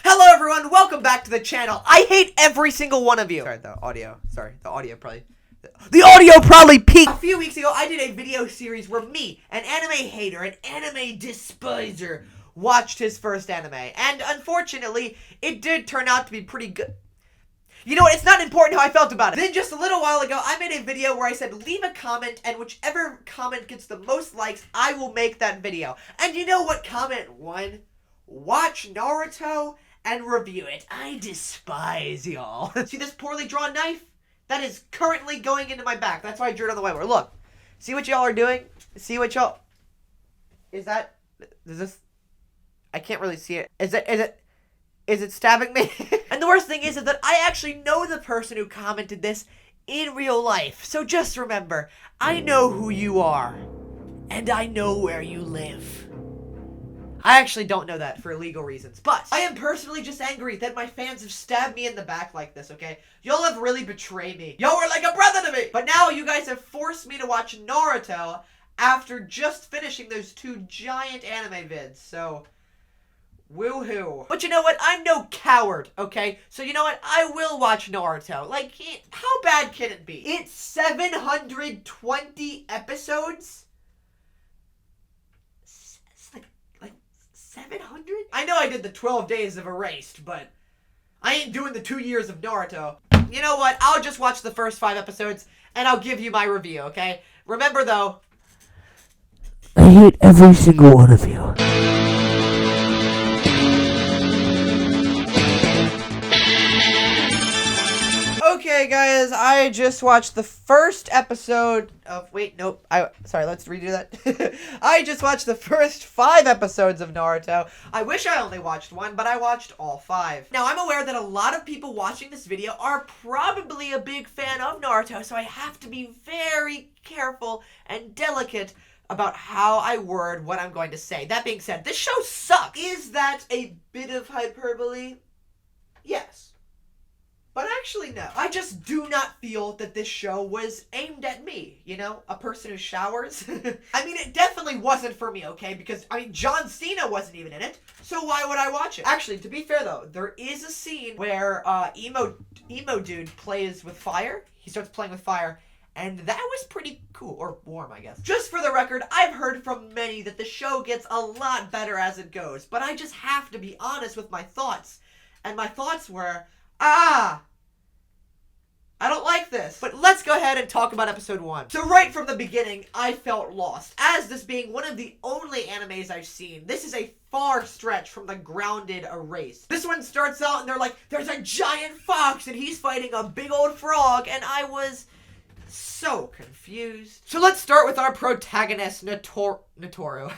Hello everyone, welcome back to the channel. I hate every single one of you. The audio probably peaked. A few weeks ago, I did a video series where me, an anime hater, an anime despiser, watched his first anime. And unfortunately, it did turn out to be pretty good. You know what, it's not important how I felt about it. Then just a little while ago, I made a video where I said leave a comment, and whichever comment gets the most likes, I will make that video. And you know what comment won? Watch Naruto and review it. I despise y'all. See this poorly drawn knife? That is currently going into my back. That's why I drew it on the whiteboard. Look. See what y'all are doing? See what y'all... Is this... I can't really see it. Is it stabbing me? And the worst thing is that I actually know the person who commented this in real life. So just remember, I know who you are. And I know where you live. I actually don't know that for legal reasons, but I am personally just angry that my fans have stabbed me in the back like this, okay? Y'all have really betrayed me. Y'all were like a brother to me! But now you guys have forced me to watch Naruto after just finishing those two giant anime vids, so... woohoo. But you know what? I'm no coward, okay? So you know what? I will watch Naruto. Like, how bad can it be? It's 720 episodes? 700? I know I did the 12 days of Erased, but I ain't doing the 2 years of Naruto. You know what? I'll just watch the first 5 episodes, and I'll give you my review, okay? Remember, though, I hate every single one of you. Okay, guys, I just watched the first episode of... Wait, nope. Sorry, let's redo that. I just watched the first 5 episodes of Naruto. I wish I only watched 1, but I watched all 5. Now, I'm aware that a lot of people watching this video are probably a big fan of Naruto, so I have to be very careful and delicate about how I word what I'm going to say. That being said, this show sucks. Is that a bit of hyperbole? Yes. But actually, no. I just do not feel that this show was aimed at me, you know? A person who showers. I mean, it definitely wasn't for me, okay? Because, I mean, John Cena wasn't even in it, so why would I watch it? Actually, to be fair, though, there is a scene where emo dude plays with fire. He starts playing with fire, and that was pretty cool. Or warm, I guess. Just for the record, I've heard from many that the show gets a lot better as it goes, but I just have to be honest with my thoughts. And my thoughts were... I don't like this. But let's go ahead and talk about episode 1. So right from the beginning, I felt lost. As this being one of the only animes I've seen, this is a far stretch from the grounded Erased. This one starts out and they're like, there's a giant fox and he's fighting a big old frog, and I was so confused. So let's start with our protagonist, Notoru.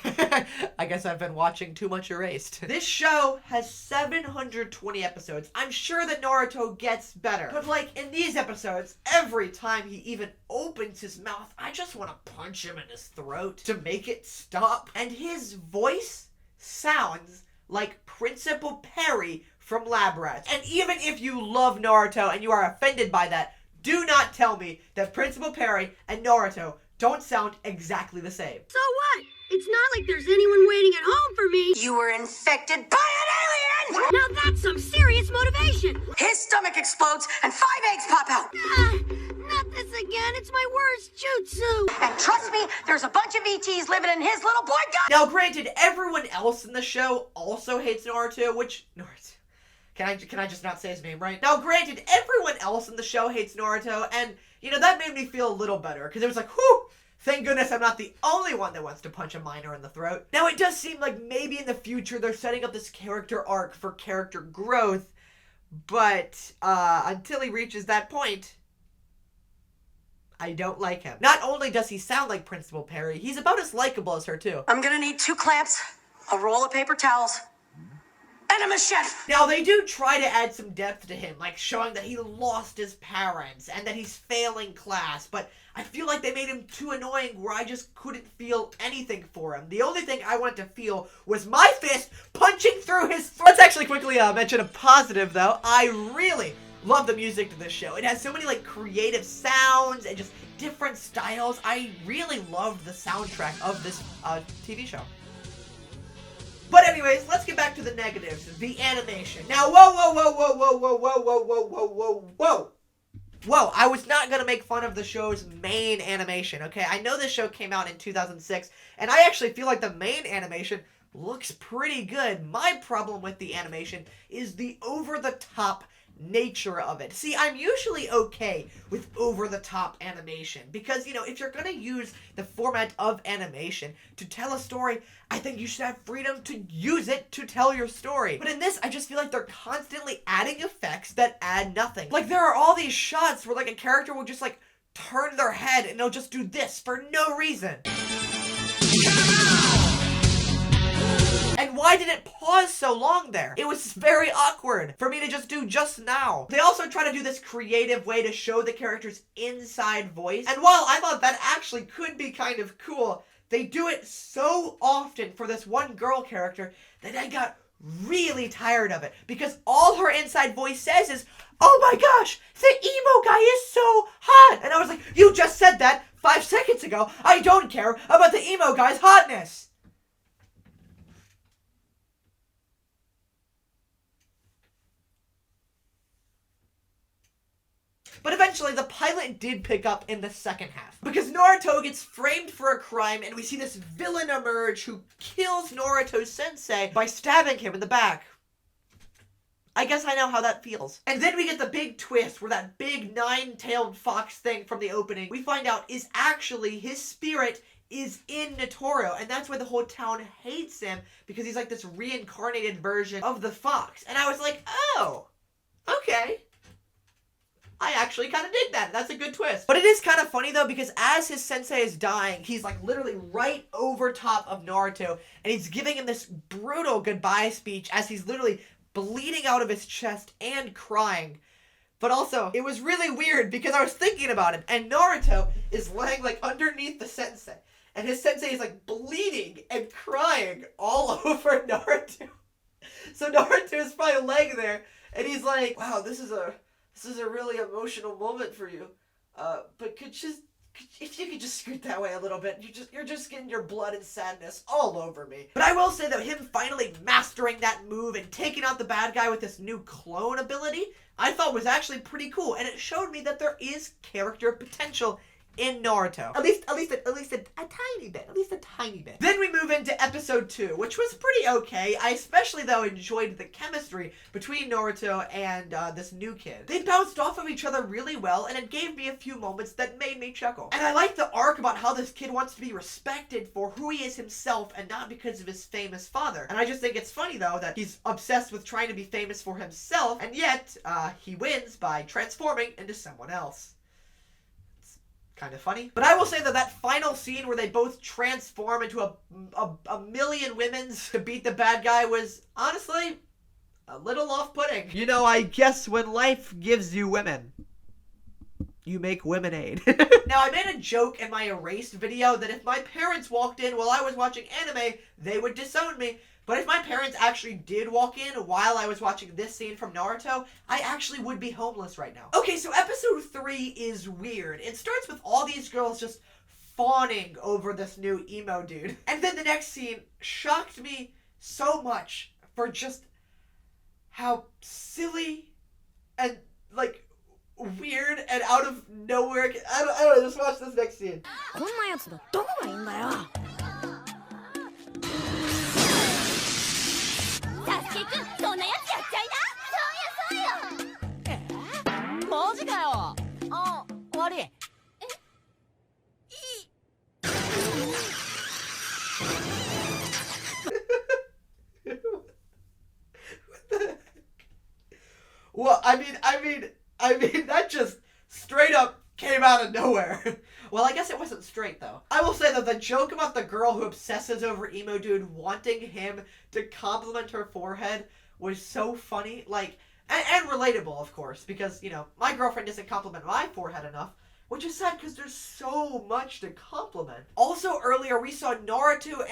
I guess I've been watching too much Erased. This show has 720 episodes. I'm sure that Naruto gets better. But like, in these episodes, every time he even opens his mouth, I just want to punch him in his throat to make it stop. And his voice sounds like Principal Perry from Lab Rats. And even if you love Naruto and you are offended by that, do not tell me that Principal Perry and Naruto don't sound exactly the same. So what? It's not like there's anyone waiting at home for me. You were infected by an alien! Now that's some serious motivation. His stomach explodes and 5 eggs pop out. Not this again. It's my worst jutsu. And trust me, there's a bunch of ETs living in his little boy gun. Now granted, everyone else in the show also hates Naruto, which... Can I just not say his name right? Now, granted, everyone else in the show hates Naruto, and, you know, that made me feel a little better, because it was like, whew, thank goodness I'm not the only one that wants to punch a minor in the throat. Now, it does seem like maybe in the future they're setting up this character arc for character growth, but, until he reaches that point, I don't like him. Not only does he sound like Principal Perry, he's about as likable as her, too. I'm gonna need 2 clamps, a roll of paper towels, and a machete. Now, they do try to add some depth to him, like showing that he lost his parents and that he's failing class, but I feel like they made him too annoying where I just couldn't feel anything for him. The only thing I wanted to feel was my fist punching through his throat. Let's actually quickly mention a positive, though. I really love the music to this show. It has so many, like, creative sounds and just different styles. I really loved the soundtrack of this TV show. But anyways, let's get back to the negatives. The animation. Now, whoa, I was not gonna make fun of the show's main animation, okay? I know this show came out in 2006, and I actually feel like the main animation looks pretty good. My problem with the animation is the over-the-top nature of it. See, I'm usually okay with over-the-top animation because, you know, if you're gonna use the format of animation to tell a story, I think you should have freedom to use it to tell your story. But in this, I just feel like they're constantly adding effects that add nothing. Like, there are all these shots where, like, a character will just, like, turn their head and they'll just do this for no reason. And why did it pause so long there? It was very awkward for me to just do just now. They also try to do this creative way to show the character's inside voice. And while I thought that actually could be kind of cool, they do it so often for this one girl character that I got really tired of it. Because all her inside voice says is, "Oh my gosh, the emo guy is so hot." And I was like, you just said that 5 seconds ago. I don't care about the emo guy's hotness. But eventually, the pilot did pick up in the second half. Because Naruto gets framed for a crime, and we see this villain emerge who kills Naruto's sensei by stabbing him in the back. I guess I know how that feels. And then we get the big twist where that big 9-tailed fox thing from the opening, we find out is actually his spirit is in Netoro. And that's why the whole town hates him, because he's like this reincarnated version of the fox. And I was like, oh, okay. I actually kind of dig that. That's a good twist. But it is kind of funny, though, because as his sensei is dying, he's, like, literally right over top of Naruto, and he's giving him this brutal goodbye speech as he's literally bleeding out of his chest and crying. But also, it was really weird because I was thinking about it, and Naruto is laying, like, underneath the sensei, and his sensei is, like, bleeding and crying all over Naruto. So Naruto is probably laying there, and he's like, wow, this is a really emotional moment for you. But if you could just scoot that way a little bit, you're just getting your blood and sadness all over me. But I will say that him finally mastering that move and taking out the bad guy with this new clone ability, I thought was actually pretty cool, and it showed me that there is character potential in Naruto. At least a tiny bit. Then we move into episode 2, which was pretty okay. I especially, though, enjoyed the chemistry between Naruto and this new kid. They bounced off of each other really well, and it gave me a few moments that made me chuckle. And I like the arc about how this kid wants to be respected for who he is himself and not because of his famous father. And I just think it's funny, though, that he's obsessed with trying to be famous for himself, and yet he wins by transforming into someone else. Kind of funny. But I will say that that final scene where they both transform into a million women's to beat the bad guy was, honestly, a little off-putting. You know, I guess when life gives you women, you make womenade. Now, I made a joke in my erased video that if my parents walked in while I was watching anime, they would disown me. But if my parents actually did walk in while I was watching this scene from Naruto, I actually would be homeless right now. Okay, so episode 3 is weird. It starts with all these girls just fawning over this new emo dude. And then the next scene shocked me so much for just how silly and, like, weird and out of nowhere. I don't know, just watch this next scene. Well, I mean, that just straight up came out of nowhere. Well, I guess it wasn't straight, though. I will say that the joke about the girl who obsesses over emo dude wanting him to compliment her forehead was so funny, like, and relatable, of course, because, you know, my girlfriend doesn't compliment my forehead enough, which is sad because there's so much to compliment. Also, earlier, we saw Naruto.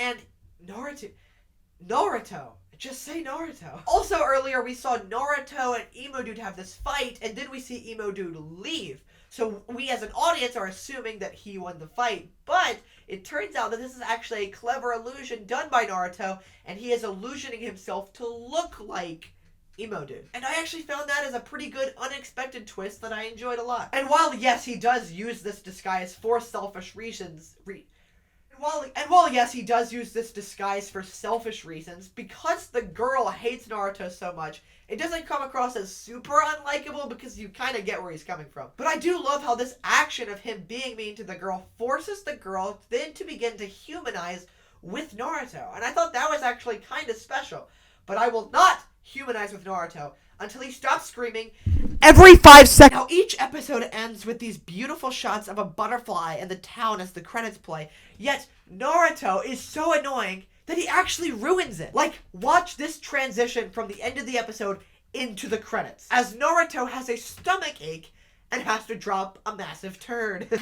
Just say Naruto. Also earlier, we saw Naruto and Emo Dude have this fight, and then we see Emo Dude leave. So we as an audience are assuming that he won the fight, but it turns out that this is actually a clever illusion done by Naruto, and he is illusioning himself to look like Emo Dude. And I actually found that as a pretty good unexpected twist that I enjoyed a lot. And while, yes, he does use this disguise for selfish reasons, yes, he does use this disguise for selfish reasons, because the girl hates Naruto so much, it doesn't come across as super unlikable because you kind of get where he's coming from. But I do love how this action of him being mean to the girl forces the girl then to begin to humanize with Naruto. And I thought that was actually kind of special. But I will not humanize with Naruto until he stops screaming every 5 seconds. Now, each episode ends with these beautiful shots of a butterfly and the town as the credits play, yet Naruto is so annoying that he actually ruins it. Like, watch this transition from the end of the episode into the credits, as Naruto has a stomach ache and has to drop a massive turd. Am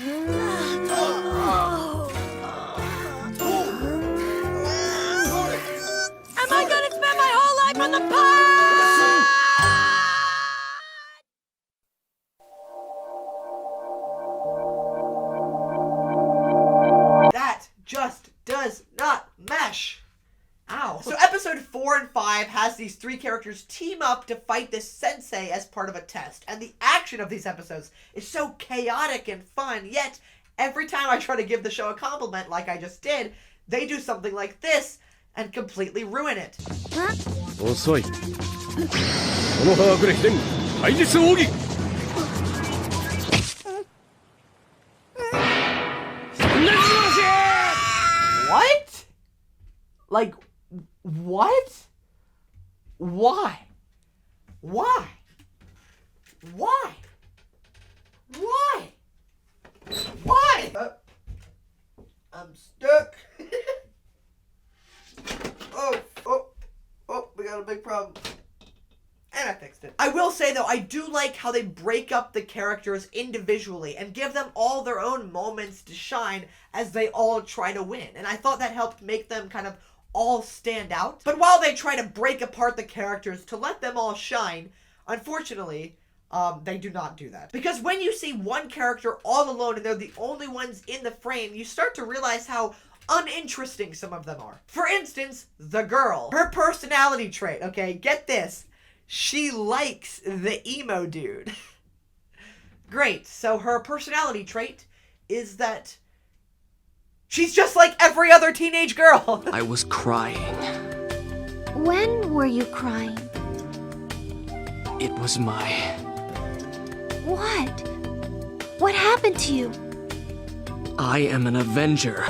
I gonna spend my whole life on the pod? That just does not mesh. Ow. So episode 4 and 5 has these 3 characters team up to fight this sensei as part of a test. And the action of these episodes is so chaotic and fun, yet every time I try to give the show a compliment like I just did, they do something like this and completely ruin it. Osoi. この把握で秘伝体術奥義 What? Like, what? Why? Why? Why? Why? Why? I'm stuck. Oh, we got a big problem. And I fixed it. I will say, though, I do like how they break up the characters individually and give them all their own moments to shine as they all try to win. And I thought that helped make them kind of all stand out. But while they try to break apart the characters to let them all shine, unfortunately, they do not do that. Because when you see one character all alone and they're the only ones in the frame, you start to realize how uninteresting some of them are. For instance, the girl. Her personality trait, okay, get this. She likes the emo dude. Great, so her personality trait is that she's just like every other teenage girl. I was crying. When were you crying? It was my... What? What happened to you? I am an Avenger.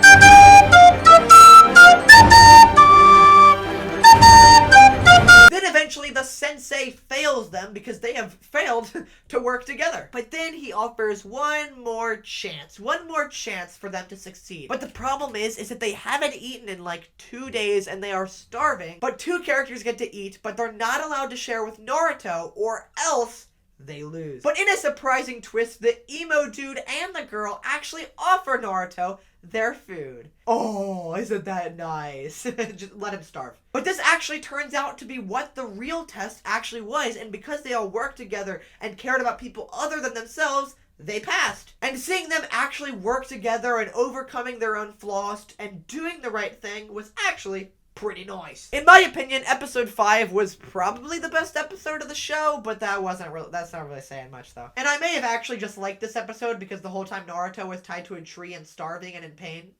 Then eventually the sensei fails them because they have failed to work together. But then he offers one more chance for them to succeed. But the problem is that they haven't eaten in like 2 days and they are starving. But 2 characters get to eat, but they're not allowed to share with Naruto or else they lose. But in a surprising twist, the emo dude and the girl actually offer Naruto their food. Oh, isn't that nice? Just let him starve. But this actually turns out to be what the real test actually was, and because they all worked together and cared about people other than themselves, they passed. And seeing them actually work together and overcoming their own flaws and doing the right thing was actually pretty nice. In my opinion, episode 5 was probably the best episode of the show, but that's not really saying much though. And I may have actually just liked this episode because the whole time Naruto was tied to a tree and starving and in pain.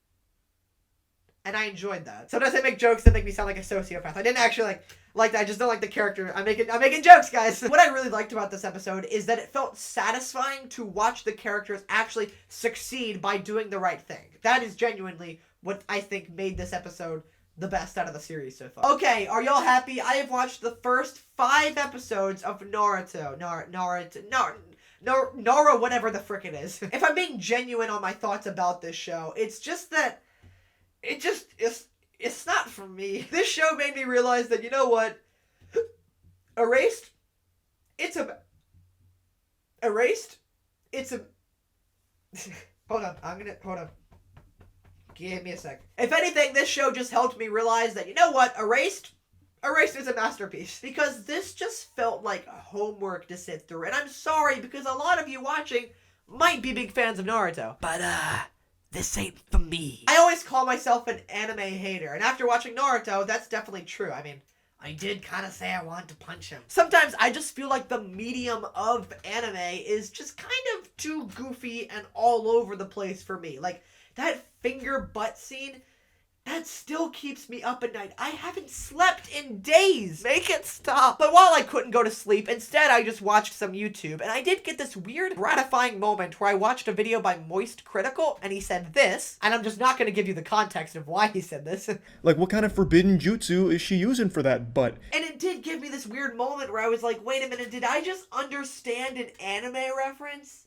And I enjoyed that. Sometimes I make jokes that make me sound like a sociopath. I didn't actually like that. I just don't like the character. I'm making jokes, guys. What I really liked about this episode is that it felt satisfying to watch the characters actually succeed by doing the right thing. That is genuinely what I think made this episode the best out of the series so far. Okay, are y'all happy? I have watched the first 5 episodes of Naruto. Nara, whatever the frick it is. If I'm being genuine on my thoughts about this show, it's just that it's not for me. This show made me realize that, you know what? Erased? Hold on. Give me a sec. If anything, this show just helped me realize that, you know what, Erased is a masterpiece. Because this just felt like homework to sit through. And I'm sorry, because a lot of you watching might be big fans of Naruto. But, this ain't for me. I always call myself an anime hater, and after watching Naruto, that's definitely true. I mean, I did kind of say I wanted to punch him. Sometimes I just feel like the medium of anime is just kind of too goofy and all over the place for me. Like, that finger butt scene, that still keeps me up at night. I haven't slept in days. Make it stop. But while I couldn't go to sleep, instead I just watched some YouTube, and I did get this weird, gratifying moment where I watched a video by Moist Critical, and he said this, and I'm just not going to give you the context of why he said this. Like, what kind of forbidden jutsu is she using for that butt? And it did give me this weird moment where I was like, wait a minute, did I just understand an anime reference?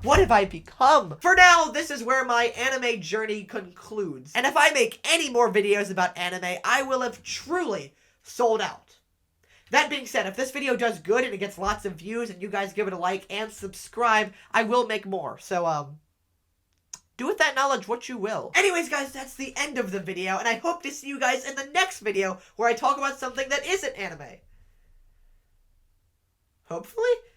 What have I become? For now, this is where my anime journey concludes. And if I make any more videos about anime, I will have truly sold out. That being said, if this video does good and it gets lots of views and you guys give it a like and subscribe, I will make more. So, do with that knowledge what you will. Anyways, guys, that's the end of the video, and I hope to see you guys in the next video where I talk about something that isn't anime. Hopefully?